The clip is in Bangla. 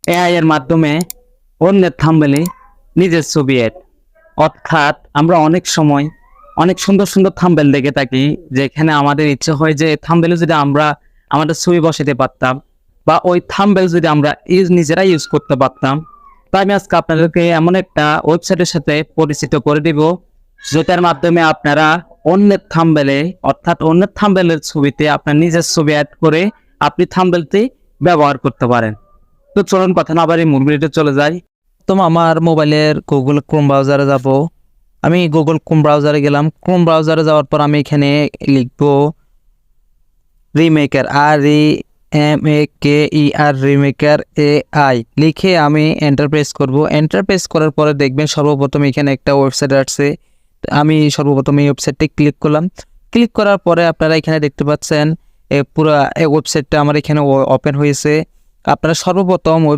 এআই এর মাধ্যমে অন্যের থাম্বনেলে নিজের ছবি এড, অর্থাৎ আমরা অনেক সময় অনেক সুন্দর সুন্দর থাম্বনেল দেখে থাকি, যেখানে আমাদের ইচ্ছে হয় যে থাম্বনেলে যদি আমরা আমাদের ছবি বসাতে পারতাম বা ওই থাম্বনেল যদি আমরা নিজেরা ইউজ করতে পারতাম। তাই আমি আজকে আপনাদেরকে এমন একটা ওয়েবসাইটের সাথে পরিচিত করে দিব, যেটার মাধ্যমে আপনারা অন্যের থাম্বনেলে অর্থাৎ অন্যের থাম্বনেলের ছবিতে আপনার নিজের ছবি অ্যাড করে আপনি থাম্বনেলটি ব্যবহার করতে পারেন। তো চলুন কথা না বাড়িয়ে মূল ভিডিওতে চলে যাই। তো আমার মোবাইলের গুগল ক্রোম ব্রাউজারে যাব। আমি গুগল ক্রোম ব্রাউজারে গেলাম। ক্রোম ব্রাউজারে যাওয়ার পর আমি এখানে লিখব রিমেকার, REMAKER রিমেকার AI লিখে আমি এন্টার প্রেস করব। এন্টার প্রেস করার পরে দেখবেন সর্বপ্রথম এখানে একটা ওয়েবসাইট আসছে। আমি সর্বপ্রথম এই ওয়েবসাইটটি ক্লিক করলাম। ক্লিক করার পরে আপনারা এখানে দেখতে পাচ্ছেন পুরো ওয়েবসাইটটা আমার এখানে ওপেন হয়েছে। আপনারা সর্বপ্রথম